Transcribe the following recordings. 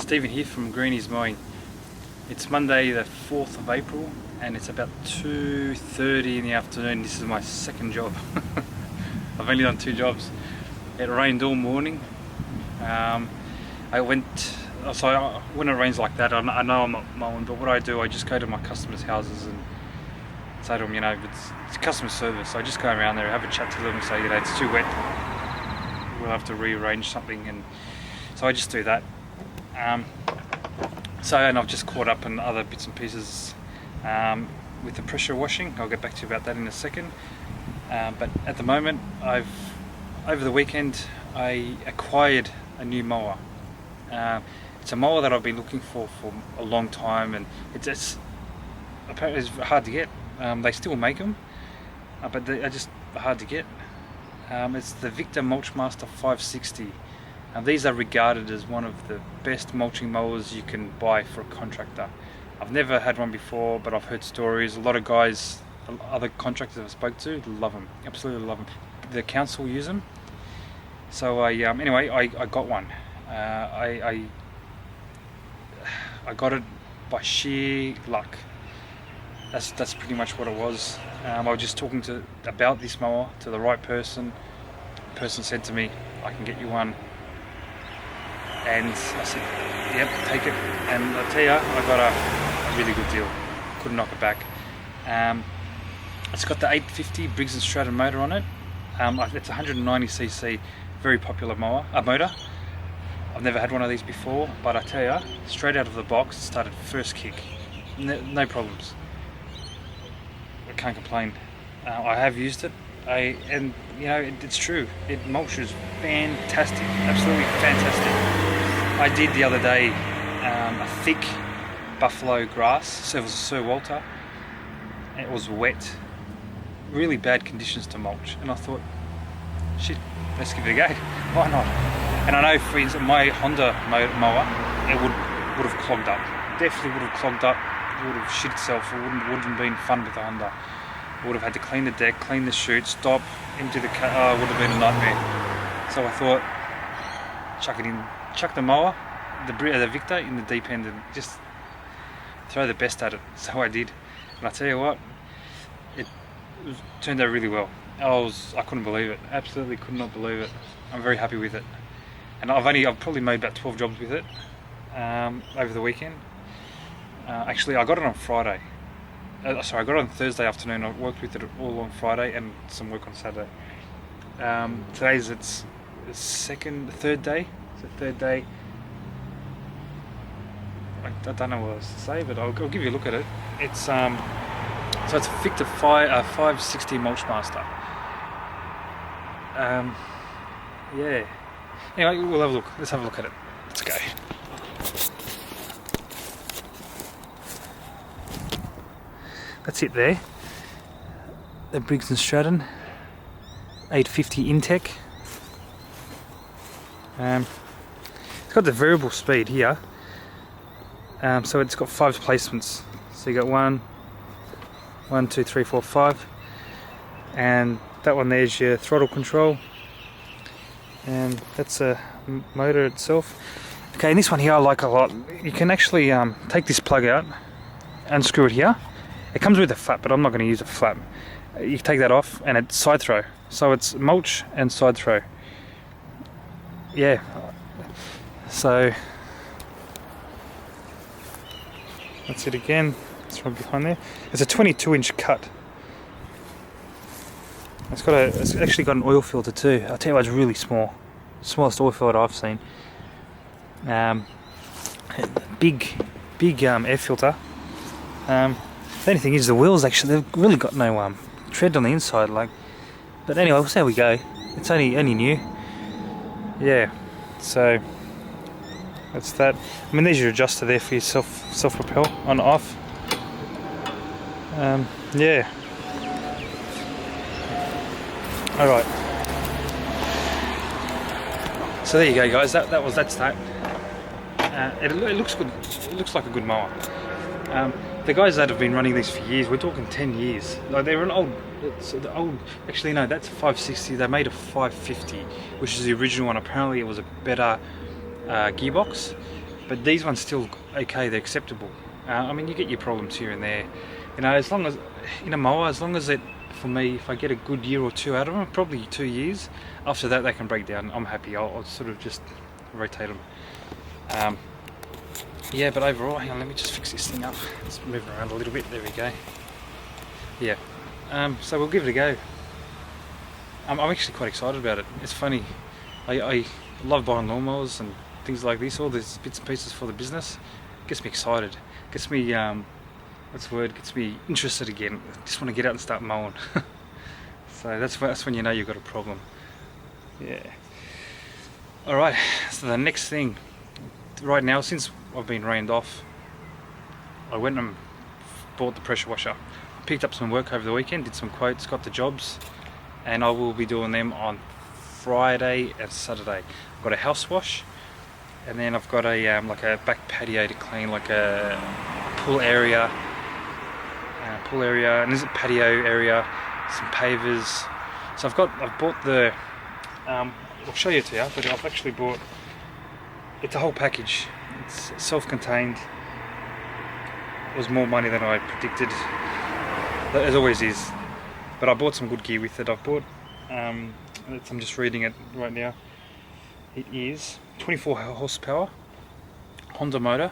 Stephen here from Greenies Mowing. It's Monday the 4th of April and it's about 2:30 in the afternoon. This is my second job. I've only done 2 jobs. It rained all morning. When it rains like that, I know I'm not mowing, but what I do, I just go to my customers' houses and say to them, you know, it's customer service. I just go around there, have a chat to them and say, you know, it's too wet, we'll have to rearrange something, and so I just do that. And I've just caught up on other bits and pieces with the pressure washing. I'll get back to you about that in a second. But at the moment, over the weekend, I acquired a new mower. It's a mower that I've been looking for a long time, and it's apparently it's hard to get. They still make them, but they're just hard to get. It's the Victor Mulchmaster 560. These are regarded as one of the best mulching mowers you can buy for a contractor. I've never had one before, but I've heard stories. A lot of guys, other contractors I've spoke to, love them, absolutely love them. The council use them. So I got one. I got it by sheer luck. That's pretty much what it was. I was just talking about this mower to the right person. The person said to me, "I can get you one." And I said, "Yep, take it." And I tell you, I got a really good deal. Couldn't knock it back. It's got the 850 Briggs & Stratton motor on it. It's 190cc, very popular motor. I've never had one of these before, but I tell you, straight out of the box, it started first kick. No problems. I can't complain. I have used it, and you know, it's true. It mulches fantastic, absolutely fantastic. I did the other day a thick buffalo grass, so it was a Sir Walter. It was wet, really bad conditions to mulch, and I thought, shit, let's give it a go. Why not? And I know, for instance, my Honda mower, it would have clogged up. Definitely would have clogged up. It would have shit itself. It wouldn't have been fun with the Honda. I would have had to clean the deck, clean the chute, stop, empty the car. Oh, it would have been a nightmare. So I thought, chuck it in, chuck the mower, the Victor, in the deep end, and just throw the best at it. So I did, and I tell you what, it turned out really well. I couldn't believe it. Absolutely could not believe it. I'm very happy with it, and I've probably made about 12 jobs with it over the weekend. Actually, I got it on Friday. I got it on Thursday afternoon. I worked with it all on Friday and some work on Saturday. Today's its third day. It's the third day. I don't know what else to say, but I'll give you a look at it. It's so it's a Victor 560 Mulchmaster. Yeah. Anyway, we'll have a look. Let's have a look at it. Let's go. That's it there. The Briggs & Stratton 850 Intech. It's got the variable speed here. So it's got 5 placements. So you got 1, 2, 3, 4, 5. And that one there's your throttle control. And that's a motor itself. Okay, and this one here I like a lot. You can actually take this plug out, unscrew it here. It comes with a flap, but I'm not going to use a flap. You take that off and it's side throw. So it's mulch and side throw. Yeah. So that's it again. It's right behind there. It's a 22-inch cut. It's actually got an oil filter too. I'll tell you what, it's really small. Smallest oil filter I've seen. Big air filter. The only thing is the wheels, actually, they've really got no tread on the inside, but anyway, we'll see how we go. It's only new. Yeah, so that's that. I mean, there's your adjuster there for your self-propel on off. Yeah. Alright. So there you go, guys. That's that. It looks good. It looks like a good mower. The guys that have been running these for years, we're talking 10 years. Like, they're an old, actually no, that's a 560. They made a 550, which is the original one. Apparently it was a better gearbox. but these ones still okay, they're acceptable. I mean, you get your problems here and there, you know, as long as, in a mower, as long as it, for me, if I get a good year or two out of them, probably 2 years, after that they can break down, I'm happy. I'll sort of just rotate them. Yeah, but overall, hang on, let me just fix this thing up. Let's move around a little bit, there we go. Yeah, so we'll give it a go. I'm actually quite excited about it. It's funny, I love buying lawnmowers and things like this, all these bits and pieces for the business. Gets me excited, gets me, what's the word, gets me interested again. Just want to get out and start mowing. So that's when you know you've got a problem. Yeah. Alright, so the next thing, right now, since I've been rained off, I went and bought the pressure washer. I picked up some work over the weekend, did some quotes, got the jobs, and I will be doing them on Friday and Saturday. I've got a house wash, and then I've got a like a back patio to clean, like a pool area, and there's a patio area, some pavers. So I've bought the, I'll show you to you, but I've actually bought, it's a whole package. It's self-contained. It was more money than I predicted, as always is. But I bought some good gear with it. I've bought, I'm just reading it right now. It is 24 horsepower, Honda motor.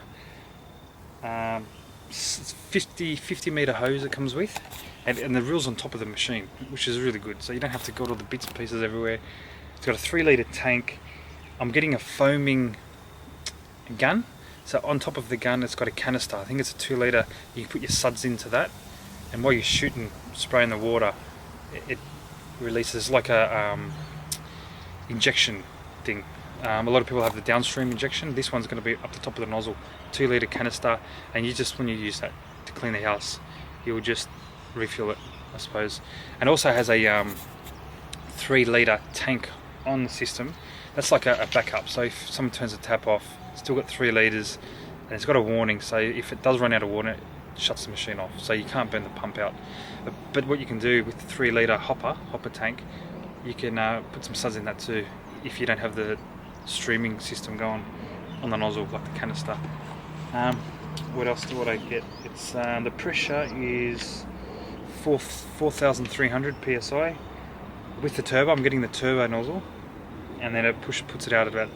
It's 50 meter hose it comes with, and the reel's on top of the machine, which is really good. So you don't have to got all the bits and pieces everywhere. It's got a 3-litre tank. I'm getting a foaming gun, so on top of the gun it's got a canister. I think it's a 2-litre. You can put your suds into that, and while you're shooting, spraying the water, it releases like a injection thing. A lot of people have the downstream injection. This one's going to be up the top of the nozzle, 2-litre canister, and you just, when you use that to clean the house, you will just refill it, I suppose. And also has a 3-litre tank on the system. That's like a backup, so if someone turns the tap off, it's still got 3 litres, and it's got a warning, so if it does run out of water, it shuts the machine off, so you can't burn the pump out. But what you can do with the 3-litre hopper tank, you can put some suds in that too, if you don't have the streaming system going on the nozzle like the canister. What else do I get? It's the pressure is 4,300 psi with the turbo. I'm getting the turbo nozzle, and then it puts it out at about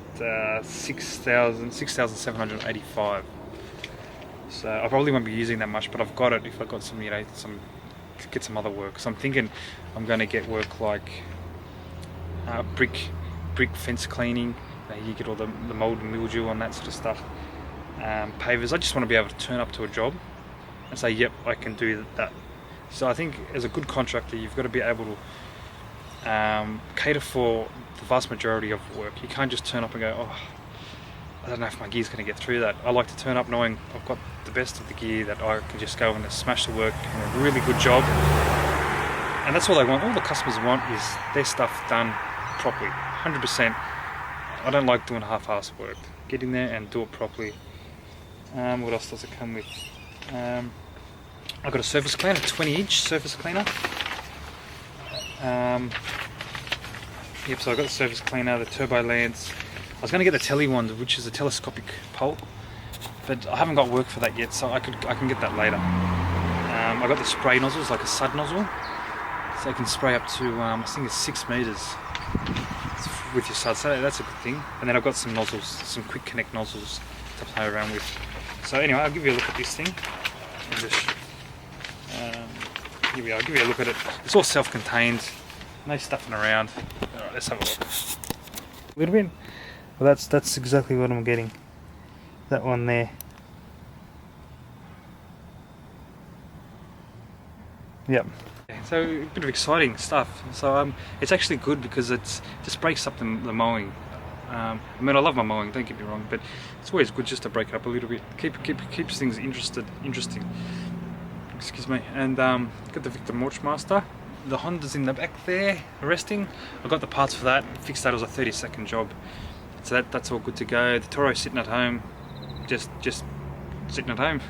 6,785. So I probably won't be using that much, but I've got it if I've got some, you know, get some other work. So I'm thinking I'm going to get work like brick fence cleaning. You get all the mold and mildew on that sort of stuff. Pavers. I just want to be able to turn up to a job and say, yep, I can do that. So I think as a good contractor, you've got to be able to cater for the vast majority of work. You can't just turn up and go, oh, I don't know if my gear's going to get through that. I like to turn up knowing I've got the best of the gear, that I can just go and smash the work and a really good job. And that's all they want. All the customers want is their stuff done properly, 100%. I don't like doing half-assed work. Get in there and do it properly. What else does it come with? I've got a surface cleaner, a 20-inch surface cleaner. Yep, so I've got the surface cleaner, the turbo lands. I was going to get the tele one, which is a telescopic pole, but I haven't got work for that yet, so I can get that later. I've got the spray nozzles, like a sud nozzle, so I can spray up to, I think it's 6 meters with your sud, so that's a good thing. And then I've got some nozzles, some quick connect nozzles to play around with. So anyway, I'll give you a look at this thing. And just, here we are, I'll give you a look at it. It's all self-contained, no stuffing around. Alright, let's have a look. A little bit. Well, that's exactly what I'm getting. That one there. Yep. So a bit of exciting stuff. So it's actually good because it just breaks up the mowing. I mean, I love my mowing, don't get me wrong, but it's always good just to break it up a little bit. Keeps things interesting. Excuse me. And got the Victor Morchmaster. The Honda's in the back there, resting. I got the parts for that. Fixed that. It was a 30-second job. So that's all good to go. The Toro's sitting at home, just sitting at home.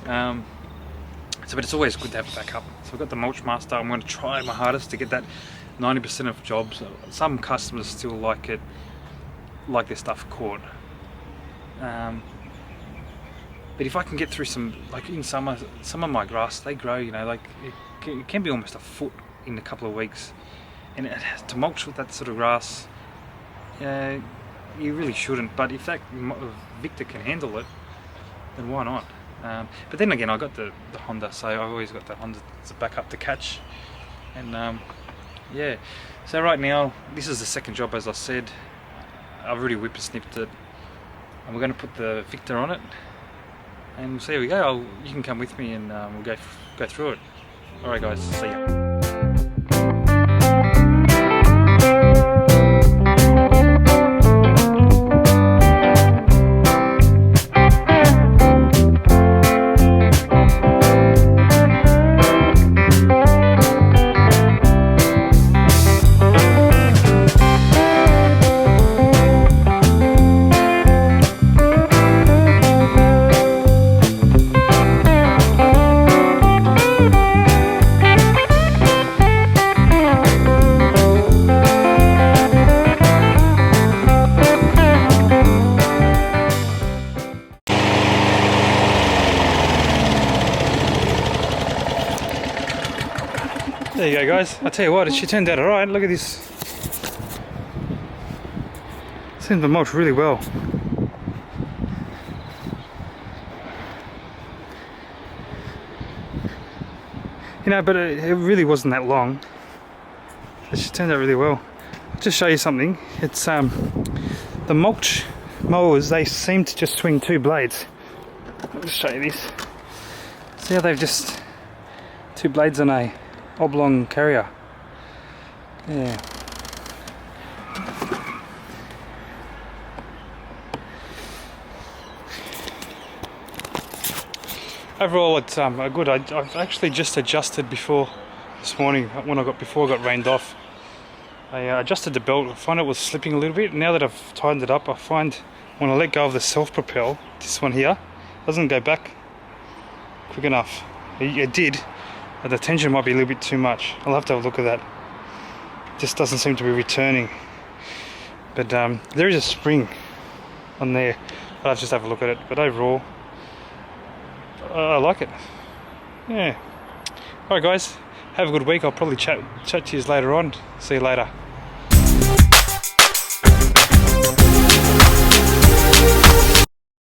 But it's always good to have a backup. So I've got the Mulchmaster. I'm going to try my hardest to get that 90% of jobs. Some customers still like their stuff caught. But if I can get through some, like in summer, some of my grass, they grow, you know, like it can be almost a foot in a couple of weeks. And it has to mulch with that sort of grass, you really shouldn't. But if that Victor can handle it, then why not? But then again, I got the Honda, so I've always got the Honda as a backup to catch. And yeah, so right now, this is the second job, as I said. I've already whippersnipped it, and we're going to put the Victor on it. And so here we go. You can come with me, and we'll go through it. All right, guys. See ya. There you go, guys. I tell you what, she turned out alright. Look at this. Seems to mulch really well. You know, but it really wasn't that long. She turned out really well. I'll just show you something. It's the mulch mowers, they seem to just swing two blades. I'll just show you this. See how they've just two blades on a oblong carrier. Yeah. Overall, it's good. I've actually just adjusted before this morning before I got rained off. I adjusted the belt. I find it was slipping a little bit. Now that I've tightened it up, I find when I let go of the self-propel, this one here doesn't go back quick enough. It did. The tension might be a little bit too much. I'll have to have a look at that. It just doesn't seem to be returning. But there is a spring on there. I'll just have a look at it. But overall, I like it. Yeah. Alright guys, have a good week. I'll probably chat to you later on. See you later.